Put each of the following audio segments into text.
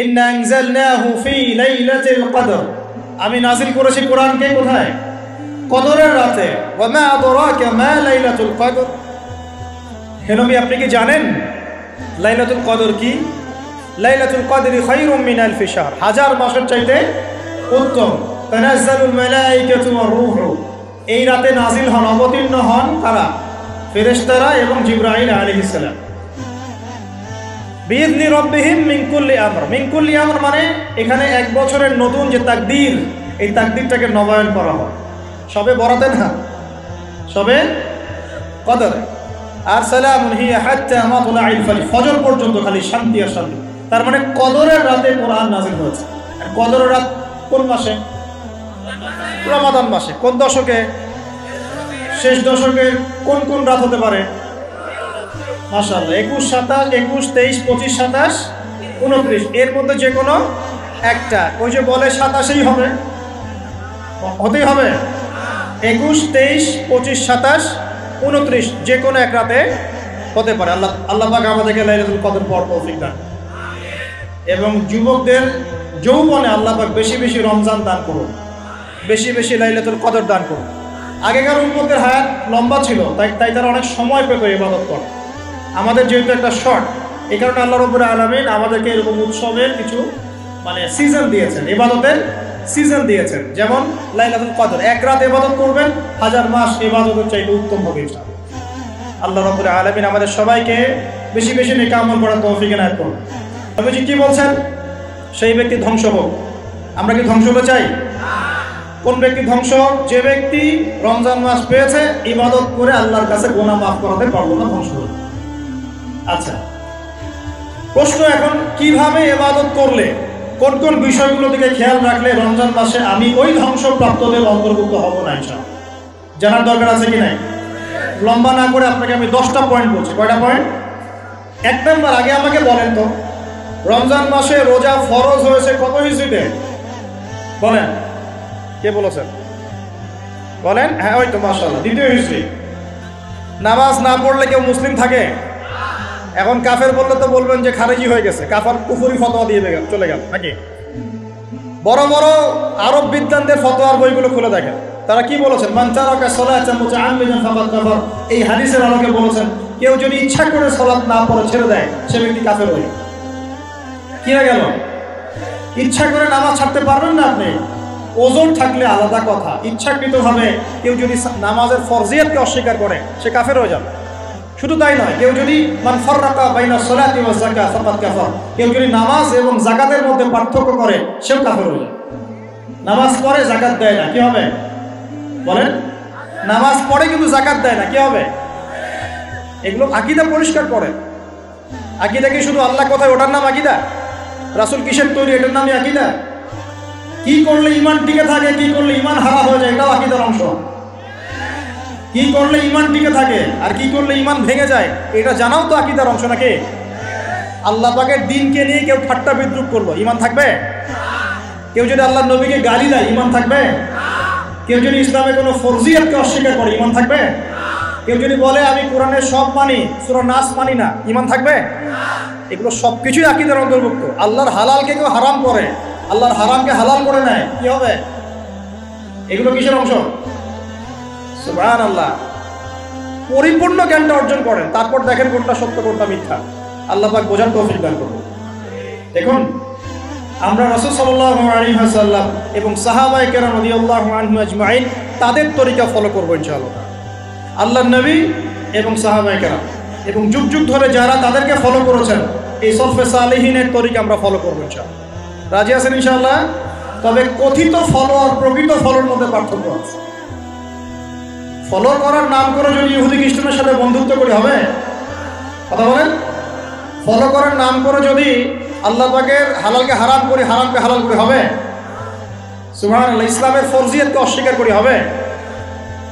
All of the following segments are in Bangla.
ইন্না আনজালনাহু ফি লাইলাতিল কদর, আমি নাযিল করেছি কোরআনকে কোথায়? কদরের রাতে। ওয়া মা আদরাকা মা লাইলাতুল কদর, হে নবী আপনি কি জানেন লাইলাতুল কদর কি? লাইলাতুল কদরি খায়রুম মিন আলফি শাহর, হাজার মাসের চাইতে উত্তম। তানাজ্জালুল মালায়েকাতু ওয়ার রূহু, এই রাতে নাজিল হন, অবতীর্ণ হন কারা? ফেরেশতারা এবং জিবরাইল আলাইহিস সালাম। বিইذনি রাব্বিহিম মিন কুল্লি আমর, মিন কুল্লি আমর মানে এখানে এক বছরের নতুন যে তাকদীর, এই তাকদীরটাকে নবায়ন করা হয় সবে বরাতে না, সবে কদরে। আর সালামুন হিয়া হাত্তা মাতলাইল ফাজর, ফজর পর্যন্ত খালি শান্তি আর শান্তি। তার মানে কদরের রাতে কোরআন নাযিল হয়েছে। আর কদরের রাত কোন মাসে? রমাদান মাসে। কোন দশকে? শেষ দশকে। কোন কোন রাত হতে পারে? মাশাআল্লাহ 21, 27, 21, 23, 25, 27, 29, এর মধ্যে যে কোনো একটা। ওই যে বলে 27ই হবে, হতেই হবে। 21, 23, 25, 27, 29 যে কোনো এক রাতে হতে পারে। আল্লাহ পাক আমাদেরকে লাইলাতুল কদর পড়ার তৌফিক দান, এবং যুবকদের যৌবনে আল্লাহ পাক বেশি বেশি রমজান দান করুন, বেশি বেশি লাইলাতুল কদর দান করুন। আগেকার উম্মতের হায়াত লম্বা ছিল, তাই তারা অনেক সময় পেত ইবাদত করে। আমাদের যেহেতু একটা শর্ট, এই কারণে আল্লাহ রাব্বুল আলামিন আমাদেরকে এরকম উৎসবের কিছু সিজন দিয়েছেন, ইবাদতের সিজন দিয়েছেন। যেমন লাইলাতুল কদর, এক রাত ইবাদত করবেন, 1000 মাস ইবাদতের চাইতে উত্তম হবে ইনশাআল্লাহ। আল্লাহ রাব্বুল আলামিন আমাদের সবাইকে বেশি বেশি নেক আমল করার তৌফিক এনায়েত করুন। নবীজি কি বলছেন? সেই ব্যক্তি ধ্বংস হোক। আমরা কি ধ্বংস হতে চাই? কোন ব্যক্তি ধ্বংস? যে ব্যক্তি রমজান মাস পেয়েছে, ইবাদত করে আল্লাহর কাছে গুনাহ মাফ করাতে পারলো না, ধ্বংস হলো। আচ্ছা, প্রশ্ন এখন, কিভাবে ইবাদত করলে, কোন কোন বিষয়গুলো দিকে খেয়াল রাখলে রমজান মাসে আমি ওই ধ্বংসপ্রাপ্তদের অন্তর্ভুক্ত হব না ইনশাআল্লাহ? জানার দরকার আছে কি নাই? লম্বা না করে আপনাকে আমি 10টা পয়েন্ট বলছি। কয়টা পয়েন্ট? 1 নম্বর, আগে আমাকে বলেন তো, রমজান মাসে রোজা ফরজ হয়েছে কত হিজরিতে? বলেন, কে বলেছেন? বলেন। হ্যাঁ, ওই তো মাশাআল্লাহ, 2য় হিজরি। নামাজ না পড়লে কেউ মুসলিম থাকে? এখন কাফের বললে তো বলবেন যে খারেজি হয়ে গেছে, কাফার কুফরি ফতোয়া দিয়ে চলে গেল নাকি? বড় বড় আরব বিদ্বানদের ফতোয়ার বইগুলো খুলে দেখেন, তারা কি বলেছেন? মান তারাকা সালাতান মুতাআম্মিদান ফাকাদ কাফার। এই হাদিসের আলোকে বলেছেন, কেউ যদি ইচ্ছা করে সালাত না পড়ে ছেড়ে দেয়, সে ব্যক্তি কাফের হয়ে কি হয়ে গেল? ইচ্ছা করে নামাজ ছাড়তে পারবেন না আপনি, ওজোর থাকলে আলাদা কথা। ইচ্ছাকৃতভাবে কেউ যদি নামাজের ফরজিয়াতকে অস্বীকার করে, সে কাফের হয়ে যাবে। শুধু তাই নয়, কেউ যদি মান ফাররাকা বাইনা সালাতি ওয়া যাকাত ফাকাদ কাফার, কেউ যদি নামাজ এবং যাকাতের মধ্যে পার্থক্য করে, সেও কাফের হয়ে যাবে। নামাজ পড়ে যাকাত দেয় না, কি হবে? বলেন। নামাজ পড়ে কিন্তু যাকাত দেয় না, কি হবে? এগুলো আকীদা পরিষ্কার করে। আকীদা কি শুধু আল্লাহ কথায় ওটার নাম আকীদা? রাসূল কিসের তৈরি, এটার নামই আকীদা? কি করলে ঈমান টিকে থাকে, কি করলে ঈমান হারা হয়ে যায়, এটাও আকীদার অংশ। কি করলে ঈমান টিকে থাকে আর কি করলে ঈমান ভেঙে যায়, এটা জানাও তো আকীদার অংশ নাকি? আল্লাহ পাকের দ্বীনকে নিয়ে কেউ ঠাট্টা বিদ্রুপ করলো, ঈমান থাকবে? কেউ যদি আল্লাহর নবীকে গালি দেয়, ঈমান থাকবে? কেউ যদি ইসলামে কোনো ফরজিয়াতকে অস্বীকার করে, ঈমান থাকবে? কেউ যদি বলে আমি কোরআনের সব মানি, সূরা নাস মানি না, ঈমান থাকবে? এগুলো সবকিছুই আকীদার অন্তর্ভুক্ত। আল্লাহর হালালকে কেউ হারাম করে, আল্লাহর হারামকে হালাল করে নেয়, কি হবে? এগুলো কিসের অংশ? সুবহানাল্লাহ। পরিপূর্ণ জ্ঞানটা অর্জন করেন, তারপর দেখেন কোনটা সত্য কোনটা মিথ্যা। আল্লাহ পাক বোঝার তৌফিক দান করুন। দেখুন, আমরা রাসূল সাল্লাল্লাহু আলাইহি ওয়াসাল্লাম এবং সাহাবায়ে কেরাম রাদিয়াল্লাহু আনহুম আজমাইন তাদের তরিকা ফলো করব ইনশাআল্লাহ। আল্লাহর নবী এবং সাহাবায়ে কেরাম এবং যুগ যুগ ধরে যারা তাদেরকে ফলো করেছেন, এই সলফে সালেহিনের তরিকা আমরা ফলো করব ইনশাআল্লাহ। রাজি আছেন ইনশাআল্লাহ? তবে কথিত ফলো আর প্রকৃত ফলোর মধ্যে পার্থক্য আছে। ফলো করার নাম করে যদি ইহুদি খ্রিস্টানের সাথে বন্ধুত্ব করি, হবে? কথা বলেন। ফলো করার নাম করে যদি আল্লাহ পাকের হালালকে হারাম করি, হারামকে হালাল করি, হবে? সুবহানাল্লাহ। ইসলামের ফরজিয়াতকে অস্বীকার করি, হবে?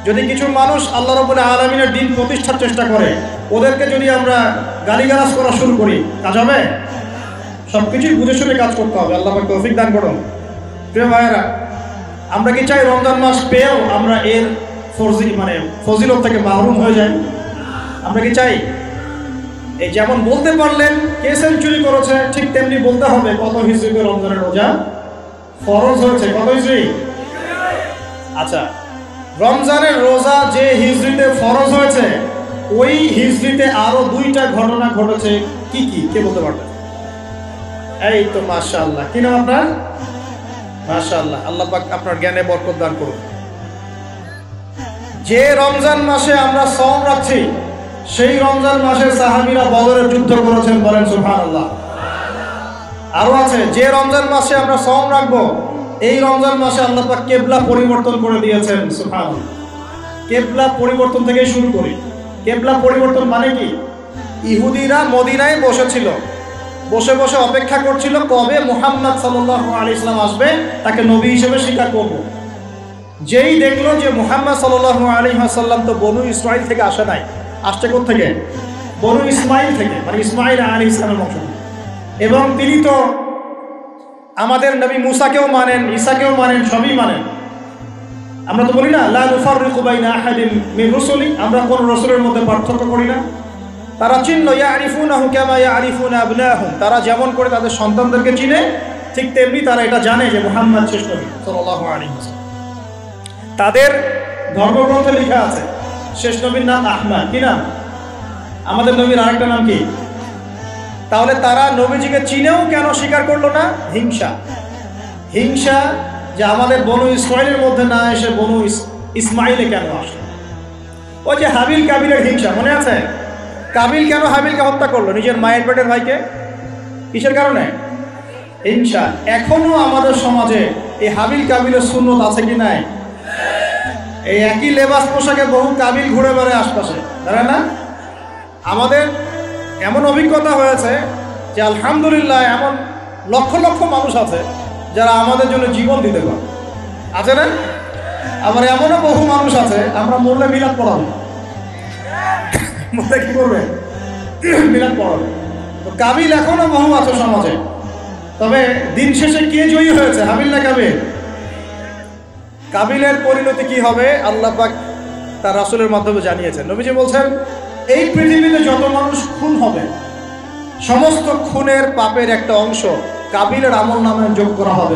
যদি কিছু মানুষ আল্লাহ রাব্বুল আলামিনের দ্বীন প্রতিষ্ঠার চেষ্টা করে, ওদেরকে যদি আমরা গালিগালাজ করা শুরু করি, কাজ হবে? সবকিছুই বুঝে শুনে কাজ করতে হবে। আল্লাহ পাক তৌফিক দান করুন। প্রিয় ভাইয়েরা, আমরা কি চাই রমজান মাস পেয়েও আমরা এর ফজিলত থেকে মাহরুম হয়ে যায়? আমরা কি চাই? এই যেমন বলতে পারলেন কে সেঞ্চুরি করেছে, ঠিক তেমনি বলতে হবে কত হিজরিতে রমজানের রোজা ফরজ হয়েছে। কত হিজরি? আচ্ছা, রমজানের রোজা যে হিজরিতে ফরজ হয়েছে ওই হিজরিতে আরো 2টা ঘটনা ঘটেছে। কি কি কে বলতে পারবেন? এই তো মাশাআল্লাহ, কি নাম আপনার? মাশাআল্লাহ, আল্লাহ পাক আপনার জ্ঞানে বরকত দান করুন। যে রমজান মাসে আমরা সওম রাখছি সেই রমজান মাসে সাহাবীরা বদরের যুদ্ধ করেছেন, বলেন সুবহানাল্লাহ। আরো আছে, যে রমজান মাসে আমরা সওম রাখবো এই রমজান মাসে আল্লাহ পাক কিবলা পরিবর্তন করে দিয়েছেন, সুবহানাল্লাহ। কিবলা পরিবর্তন থেকে শুরু করি। কিবলা পরিবর্তন মানে কি? ইহুদিরা মদিনায় বসেছিল, বসে বসে অপেক্ষা করছিল কবে মুহাম্মদ সাল্লাল্লাহু আলাইহি ওয়াসাল্লাম আসবে, তাকে নবী হিসেবে স্বীকার করব। যেই দেখলো যে মুহাম্মদ সাল্লাল্লাহু আলাইহি ওয়াসাল্লাম তো বনু ইসরাইল থেকে আসে নাই, আসছে কোথা থেকে? বনু ইসমাইল থেকে, মানে ইসমাইল আলাইহিস সালামের বংশ। এবং তিনি তো আমাদের নবী মুসাকেও মানেন, ঈসাকেও মানেন, সবই মানেন। আমরা তো বলি না লা নুফাররিকু বাইনা আহাদিন মির রুসুলি, আমরা কোন রাসূলের মধ্যে পার্থক্য করি না। তারা চিনল ইয়ারিফুনাহু কামা ইয়ারিফুনা আবনাহুম, তারা যেমন করে তাদের সন্তানদেরকে চিনে ঠিক তেমনি তারা এটা জানে যে মুহাম্মদ শেষ নবী সাল্লাল্লাহু আলাইহি ওয়াসাল্লাম। তাদের ধর্মগ্রন্থে লেখা আছে শেষ নবীর নাম আহমদ। কি নাম? আমাদের নবীর আরেকটা নাম কি? তাহলে তারা নবীজিকে চিনেও কেন স্বীকার করলো না? হিংসা। হিংসা যে আমাদের বনু ইসরাইলের মধ্যে না এসে বনু ইসমাইলে কেন আসলো। ওই যে হাবিল কাবিলের হিংসা, মনে আছে? কাবিল কেন হাবিলকে হত্যা করলো? নিজের মায়ের পেটের ভাইকে। কিসের কারণে? হিংসা। এখনো আমাদের সমাজে এই হাবিল কাবিলের সুন্নত আছে কি নাই? এই একই লেবাস পোশাকে বহু কাবিল ঘুরে বেড়ায় আশপাশে, তাই না? আমাদের এমন অভিজ্ঞতা হয়েছে যে আলহামদুলিল্লাহ এমন লক্ষ লক্ষ মানুষ আছে যারা আমাদের জন্য জীবন দিতে পারে, আছে না? আবার এমনও বহু মানুষ আছে আমরা মরলে মিলাদ পড়াবো, মরলে কি করবে? মিলাদ পড়াবে। তো কাবিল এখনো বহু আছে সমাজে। তবে দিন শেষে কে জয়ী হয়েছে, হাবিল না কাবিল? কাবিলের পরিণতি কি হবে আল্লাহ পাক তার রাসূলের মাধ্যমে জানিয়েছেন। নবীজি বলছেন এই পৃথিবীতে যত মানুষ খুন হবে সমস্ত খুনের পাপের একটা অংশ কাবিলের আমল নামে যোগ করা হবে।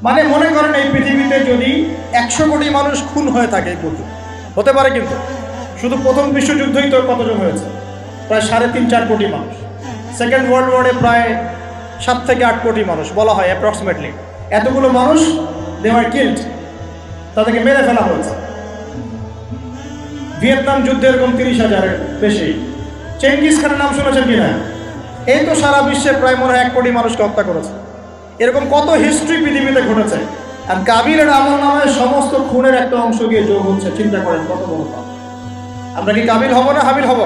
মানে মনে করেন এই পৃথিবীতে যদি 100 কোটি মানুষ খুন হয়ে থাকে, হতে পারে, কিন্তু শুধু প্রথম বিশ্বযুদ্ধই তো কতজন হয়েছে? প্রায় 3.5-4 কোটি মানুষ। সেকেন্ড ওয়ার্ল্ড ওয়ারে প্রায় 7 থেকে 8 কোটি মানুষ বলা হয় অ্যাপ্রক্সিমেটলি। এতগুলো মানুষ দে ওয়ার কিল্ড, তাদেরকে মেরে ফেলা হয়েছে। ভিয়েতনাম যুদ্ধে এরকম 30,000-এর বেশি। চেঙ্গিস খানের নাম শুনেছেন কিনা? এই তো সারা বিশ্বে প্রায় মনে হয় 1 কোটি মানুষকে হত্যা করেছে। এরকম কত হিস্ট্রি পৃথিবীতে ঘটেছে। আর কাবিলের আমল নামে সমস্ত খুনের একটা অংশ গিয়ে যোগ হচ্ছে। চিন্তা করেন কত বড় পাপ। আমরা কি কাবিল হব না হাবিল হব?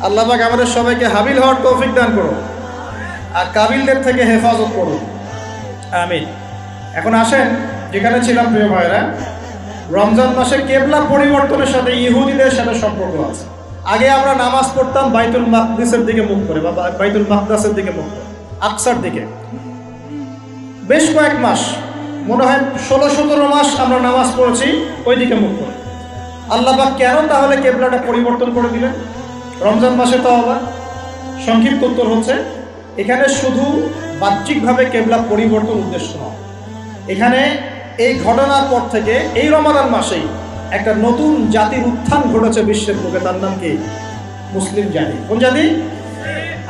আল্লাহ পাক আমাদের সবাইকে হাবিল হওয়ার তৌফিক দান করুন আর কাবিলদের থেকে হেফাজত করুন, আমিন। এখন আসেন যেখানে ছিলাম প্রিয় ভাইরা, রমজান মাসে কিবলা পরিবর্তনের সাথে ইহুদিদের সাথে সম্পর্ক আছে। আগে আমরা নামাজ পড়তাম বাইতুল মাকদিসের দিকে মুখ করে, বা বাইতুল মাকদাসের দিকে মুখ করে, আকসার দিকে। বেশ কয়েক মাস, মনে হয় 16-17 মাস আমরা নামাজ পড়েছি ওই দিকে মুখ করে। আল্লাহ পাক কেন তাহলে কিবলাটা পরিবর্তন করে দিলেন রমজান মাসে? তো আবার সংক্ষিপ্ত উত্তর হচ্ছে, এখানে শুধু বাহ্যিকভাবে কিবলা পরিবর্তন উদ্দেশ্য নয়। এখানে এই ঘটনার পর থেকে এই রমাদান মাসেই একটা নতুন জাতির উত্থান ঘটেছে বিশ্বের বুকে। তার নাম কি? মুসলিম জাতি। কোন জাতি?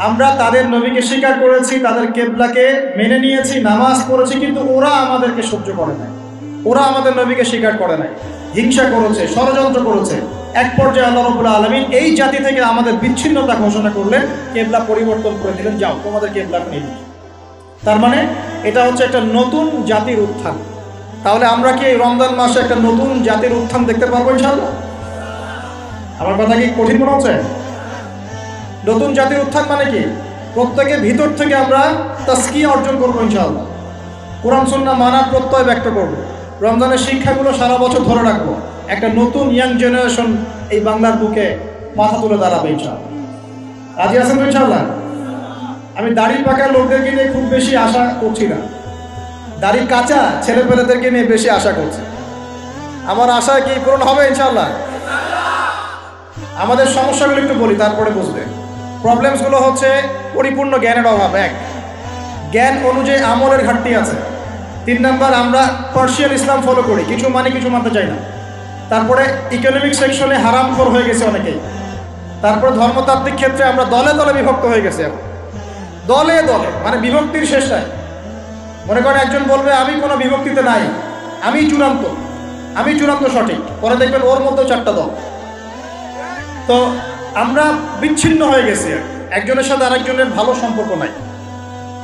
আমরা তাদের নবীকে স্বীকার করেছি, তাদের কিবলাকে মেনে নিয়েছি, নামাজ পড়েছি, কিন্তু ওরা আমাদেরকে সহ্য করে নাই, ওরা আমাদের নবীকে স্বীকার করে নাই, হিংসা করেছে, ষড়যন্ত্র করেছে। এক পর্যায়ে আল্লাহ রাব্বুল আলামিন এই জাতি থেকে আমাদের বিচ্ছিন্নতা ঘোষণা করলেন, কিবলা পরিবর্তন করে দিলেন, যাও তোমাদের কিবলা নেই। তার মানে এটা হচ্ছে একটা নতুন জাতির উত্থান। তাহলে আমরা কি এই রমজান মাসে একটা নতুন জাতির উত্থান দেখতে পারবো ইনশাআল্লাহ? আমার কথা কি কঠিন মনে হচ্ছে? নতুন জাতির উত্থান মানে কি? প্রত্যেকের ভিতর থেকে আমরা তাসকিয়া অর্জন করবো ইনশাআল্লাহ, কোরআন সুন্নাহ মানার প্রত্যয় ব্যক্ত করব, রমজানের শিক্ষাগুলো সারা বছর ধরে রাখবো। একটা নতুন ইয়াং জেনারেশন এই বাংলার বুকে মাথা তুলে দাঁড়াবে ইনশাআল্লাহ। রাজি আছেন তো ইনশাআল্লাহ? আমি দাড়ি পাকা লোকদেরকে নিয়ে খুব বেশি আশা করছি না, দাড়ি কাঁচা ছেলেপেলেদেরকে নিয়ে বেশি আশা করছি। আমার আশা কি পূরণ হবে ইনশাআল্লাহ? আমাদের সমস্যাগুলো একটু বলি, তারপরে বুঝবে। প্রবলেমসগুলো হচ্ছে পরিপূর্ণ জ্ঞানের অভাব, এক, জ্ঞান অনুযায়ী আমলের ঘাটতি আছে। 3 নাম্বার, আমরা পার্সিয়াল ইসলাম ফলো করি, কিছু মানে কিছু মানতে চাই না। তারপরে ইকোনমিক সেকশনে হারামখোর হয়ে গেছে অনেকেই। তারপরে ধর্মতাত্ত্বিক ক্ষেত্রে আমরা দলে দলে বিভক্ত হয়ে গেছি, এখন দলে দলে, মানে বিভক্তির শেষ নাই। মনে করেন একজন বলবে আমি কোনো বিভক্তিতে নাই, আমি চূড়ান্ত সঠিক, পরে দেখবেন ওর মধ্যেও 4টা দল। তো আমরা বিচ্ছিন্ন হয়ে গেছি, একজনের সাথে আরেকজনের ভালো সম্পর্ক নাই,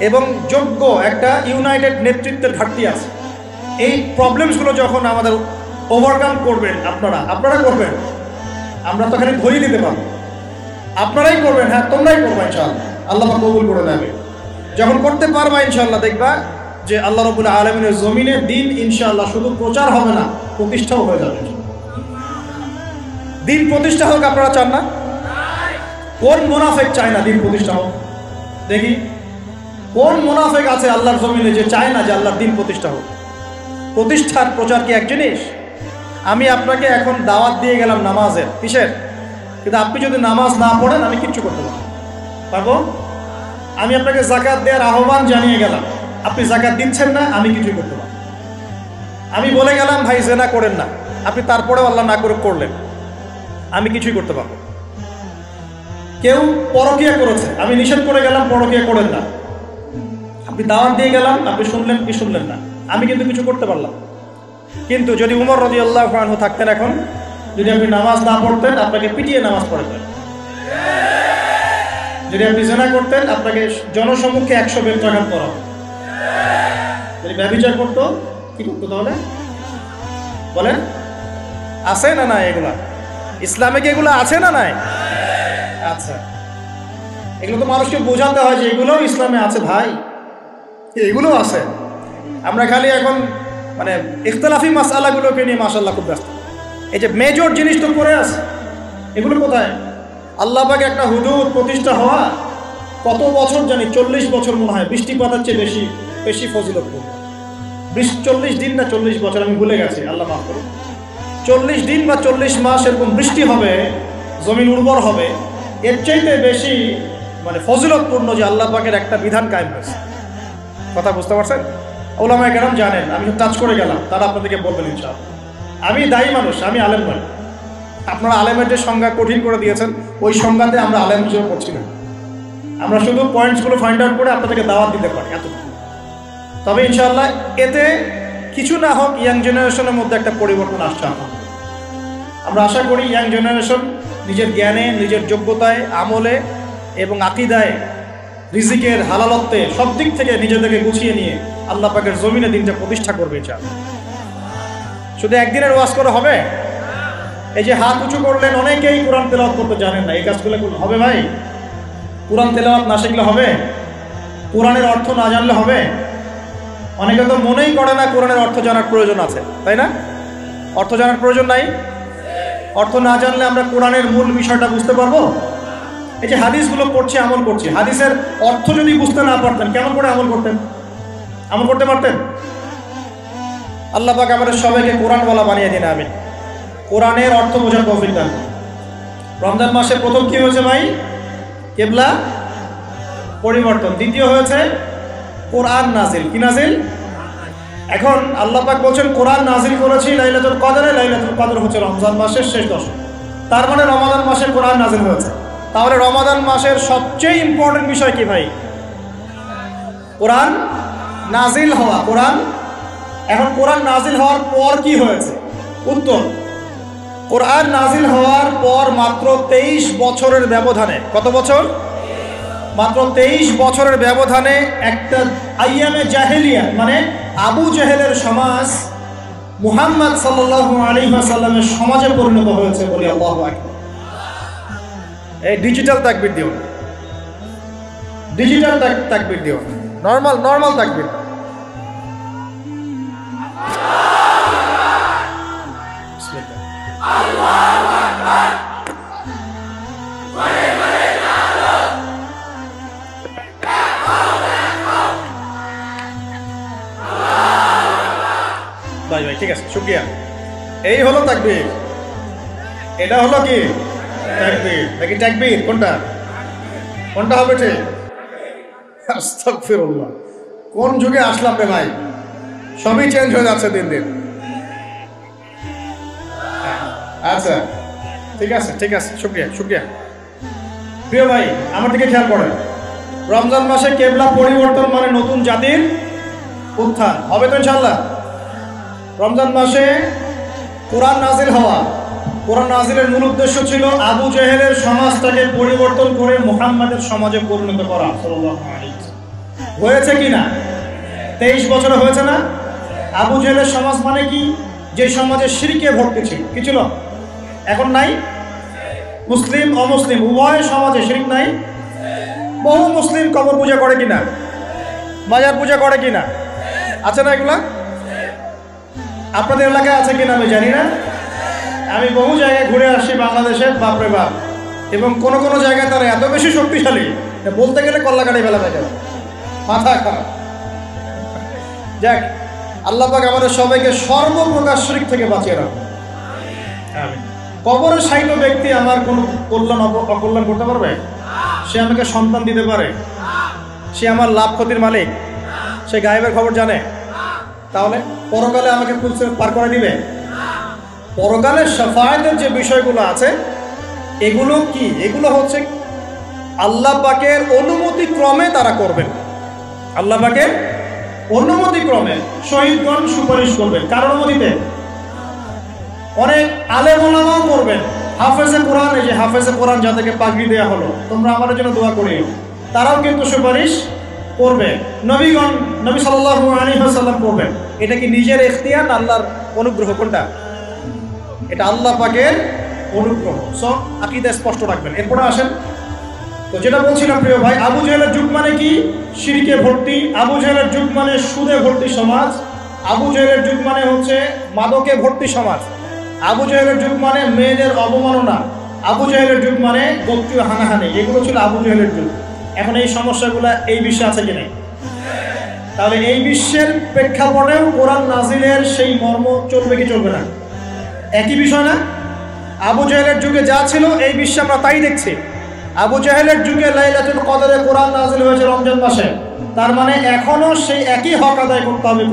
এবং যোগ্য একটা ইউনাইটেড নেতৃত্বের ঘাটতি আছে। এই প্রবলেমসগুলো যখন আমাদের ওভারকাম করবেন আপনারা করবেন, আমরা তো খালি ধরিয়ে দিতে পারবো, আপনারাই করবেন, হ্যাঁ তোমরাই করবো ইনশাআল্লাহ, আল্লাহ কবুল করে নেবে। যখন করতে পারবা ইনশাআল্লাহ, দেখবা যে আল্লাহ রাব্বুল আলামিনের জমিনে দিন ইনশাআল্লাহ শুধু প্রচার হবে না, প্রতিষ্ঠাও হয়ে যাবে। দিন প্রতিষ্ঠা হোক, আপনারা চান না? কোন মুনাফিক চায় না দিন প্রতিষ্ঠা হোক? দেখি কোন মুনাফিক আছে আল্লাহর জমিনে যে চায় না যে আল্লাহর দিন প্রতিষ্ঠা হোক? প্রতিষ্ঠার প্রচার কি এক জিনিস? আমি আপনাকে এখন দাওয়াত দিয়ে গেলাম নামাজের, কিসের? কিন্তু আপনি যদি নামাজ না পড়েন আমি কিচ্ছু করতে পারবো? আমি আপনাকে যাকাত দেওয়ার আহ্বান জানিয়ে গেলাম, আপনি যাকাত দিচ্ছেন না, আমি কিছুই করতে পারবো? আমি বলে গেলাম ভাই জেনা করেন না, আপনি তারপরেও আল্লাহ না করে করলেন, আমি কিছুই করতে পারবো? কেউ পরকিয়া করেছে, আমি নিষেধ করে গেলাম পরকিয়া করেন না, আপনি দাওয়াত দিয়ে গেলাম, আপনি শুনলেন কি শুনলেন না, আমি কিন্তু কিছু করতে পারলাম। কিন্তু যদি উমর রাদিয়াল্লাহু আনহু থাকতেন, এখন যদি আপনি নামাজ না পড়তেন আপনাকে পিটিয়ে নামাজ পড়াতেন, যদি আপনি জেনা করতেন আপনাকে জনসম্মুখে 100 বেত্রাঘাত করা হতো, যদি ব্যভিচার করতো কি করতো তাহলে বলেন? আছে না নাই? এগুলা ইসলামে কি এগুলো আছে না নাই? আচ্ছা, এগুলো তো মানুষকে বোঝাতে হয় যে এগুলোও ইসলামে আছে ভাই, এগুলো আছে। আমরা খালি এখন মানে ইখতিলাফি মাসআলাগুলোকে নিয়ে মাশাআল্লাহ খুব ব্যস্ত। এই যে মেজর জিনিস তো করে আছে, এগুলো কোথায়? আল্লাহ পাক একটা হুদুদ প্রতিষ্ঠা হওয়া কত বছর জানি, 40 বছর মনে হয়, বৃষ্টিপাতের চেয়ে বেশি ফজিলতপূর্ণ। 40 দিন না 40 বছর, আমি ভুলে গেছি, আল্লাহ মাফ করুন। 40 দিন বা 40 মাস এরকম বৃষ্টি হবে, জমিন উর্বর হবে, এর চাইতে বেশি মানে ফজিলতপূর্ণ যে আল্লাহ পাকের একটা বিধান কায়েম হয়েছে। কথা বুঝতে পারছেন? ওলামায়ে কেরাম জানেন, আমি টাচ করে গেলাম, তারা আপনাদেরকে বলবেন ইনশাআল্লাহ। আমি দায়ী মানুষ, আমি আলেম নই। আপনারা আলেমের যে সংজ্ঞা কঠিন করে দিয়েছেন, ওই সংজ্ঞাতে আমরা আলেম হিসেবে পড়ছি না, আমরা শুধু পয়েন্টসগুলো ফাইন্ড আউট করে আপনাদেরকে দাওয়াত দিতে পারি, এতটুকু। তবে ইনশাআল্লাহ এতে কিছু না হোক ইয়াং জেনারেশনের মধ্যে একটা পরিবর্তন আসছে। আমরা আশা করি ইয়াং জেনারেশন নিজের জ্ঞানে, নিজের যোগ্যতায়, আমলে এবং আকীদায়, রিজিকের হালালত্বে সব দিক থেকে নিজেদেরকে গুছিয়ে নিয়ে আল্লাহ পাকের জমিনে দিনটা প্রতিষ্ঠা করবে ইনশাআল্লাহ। শুধু একদিনের ওয়াজ করে হবে? এই যে হাত উঁচু করলেন, অনেকেই কোরআন তেলাওয়াত করতে জানেন না, এই কাজগুলো হবে ভাই? কোরআন তেলাওয়াত না শিখলে হবে? কোরআনের অর্থ না জানলে হবে? অনেকে তো মনেই করে না কোরআনের অর্থ জানার প্রয়োজন আছে, তাই না? অর্থ জানার প্রয়োজন নাই? অর্থ না জানলে আমরা কোরআনের মূল বিষয়টা বুঝতে পারবো? এই যে হাদিসগুলো পড়ছি, আমল করছি, হাদিসের অর্থ যদি বুঝতে না পারতেন কেমন করে আমল করতেন? আমল করতে পারতেন? আল্লাহ পাক আমাদের সবাইকে কোরআনওয়ালা বানিয়ে দিন, আমিন। কোরআনের অর্থ বোঝার তৌফিক দান। রমজান মাসে প্রথম কি হয়েছে ভাই? কিবলা পরিবর্তন। দ্বিতীয় হয়েছে কোরআন নাজিল। কি নাজিল? এখন আল্লাহ পাক বলছেন কোরআন নাজিল করেছি লাইলাতুল কদরে। লাইলাতুল কদর হচ্ছে রমজান মাসের শেষ দশক, তার মানে রমাদান মাসে কোরআন নাজিল হয়েছে। তাহলে রমাদান মাসের সবচেয়ে ইম্পর্টেন্ট বিষয় কি ভাই? কোরআন নাজিল হওয়া। এখন কোরআন নাজিল হওয়ার পর কি হয়েছে? উত্তর, কোরআন নাজিল হওয়ার পর মাত্র 23 বছরের ব্যবধানে, কত বছর? মাত্র 23 বছরের ব্যবধানে একটা আইয়ামে জাহেলিয়া মানে আবু জেহেলের সমাজ মুহাম্মদ সাল্লাল্লাহু আলাইহি ওয়াসাল্লামের সমাজে পরিণত হয়েছে বলে আল্লাহু আকবার। এই ডিজিটাল তাকবীর দিও, ডিজিটাল তাকবীর দিও, নরমাল তাকবীর। আল্লাহু আকবার। ভাই ঠিক আছে, শুকরিয়া। এই হলো তাকবীর। এটা হলো কি? তাকবীর নাকি তাকবীর, কোনটা কোনটা হবে ঠিক? আস্তাগফিরুল্লাহ, কোন যুগে আসলাম রে ভাই, সবই চেঞ্জ হয়ে যাচ্ছে দিন দিন। আচ্ছা ঠিক আছে ঠিক আছে, শুকরিয়া শুকরিয়া। প্রিয় ভাই আমার দিকে খেয়াল করেন, রমজান মাসে কেবলা পরিবর্তন মানে নতুন জাতির উত্থান হবে তো ইনশাআল্লাহ। রমজান মাসে কোরআন নাজিল হওয়া, কোরআন নাজিলের মূল উদ্দেশ্য ছিল আবু জেহেলের সমাজটাকে পরিবর্তন করে মুহাম্মাদের সমাজে পরিণত করা। হয়েছে কি না? 23 বছরে হয়েছে না? আবু জেহেলের সমাজ মানে কি? যে সমাজে শিরকে ভর্তি ছিল, কি ছিল? এখন নাই? মুসলিম অমুসলিম উভয় সমাজে শিরক নাই? বহু মুসলিম কবর পূজা করে কিনা, বাজার পূজা করে কিনা, আছে না এগুলা? আপনাদের এলাকায় আছে কিনা আমি জানি না। আমি বহু জায়গায় ঘুরে আসি বাংলাদেশের, বাপরে বাপ, এবং কোন কোন জায়গায় তারা এত বেশি শক্তিশালী বলতে গেলে কল্লা কাটাই ফেলা থাকে, মাথা খারাপ। যাক, আল্লাহ পাক আমাদের সবাইকে সর্বপ্রকার শিরক থেকে বাঁচিয়ে রাখুন। কবরে শায়িত ব্যক্তি আমার কোনো কল্যাণ অকল্যাণ করতে পারবে? সে আমাকে সন্তান দিতে পারে? সে আমার লাভ ক্ষতির মালিক? সে গায়েবের খবর জানে? তাহলে পরকালে আমাকে পুলিশে পার করে দিবে? পরকালের শাফায়াতের যে বিষয়গুলো আছে এগুলো কি? এগুলো হচ্ছে আল্লাহ পাকের অনুমতি ক্রমে তারা করবেন। আল্লাহ পাকের অনুমতি ক্রমে শহীদগণ সুপারিশ করবেন, কার অনুমতিতে? অনেক আলেম ওলামাও করবেন। হাফেজে কোরআন, এই যে হাফেজে কোরআন যাদেরকে পাগড়ি দেওয়া হলো, তোমরা আমাদের জন্য দোয়া করিও, তারাও কিন্তু সুপারিশ করবে। নবীগণ, নবী সাল্লাল্লাহু আলাইহি ওয়াসাল্লাম করবেন। এটা কি নিজের ইখতিয়ার না আল্লাহর অনুগ্রহ? কোনটা? এটা আল্লাহ পাকের অনুগ্রহ। সো আকীদা স্পষ্ট রাখবেন। এরপরে আসেন, তো যেটা বলছিলাম প্রিয় ভাই, আবু জেহেলের যুগ মানে কি? শিরকে ভর্তি। আবু জেহেলের যুগ মানে সুদে ভর্তি সমাজ। আবু জেহেলের যুগ মানে হচ্ছে মাদকে ভর্তি সমাজ। আবু জেহেলের যুগ মানে মেয়েদের অবমাননা। আবু জেহেলের যুগ মানে গোত্রীয় হানাহানি। এগুলো ছিল আবু জেহেলের যুগ। এখন এই সমস্যাগুলো এই বিশ্বে আছে কি নেই? তাহলে এই বিশ্বের প্রেক্ষাপটেও কোরআন নাজিলের সেই মর্ম চলবে কি চলবে না? একই বিষয় না? আবু জেহেলের যুগে যা ছিল এই বিশ্বে আমরা তাই দেখছি। আবু জেহেলের যুগে লাইলাতুল কদরে কোরআন নাজিল হয়েছে রমজান মাসে, তার মানে এখনো সেই একই হক আদায় করতে হবে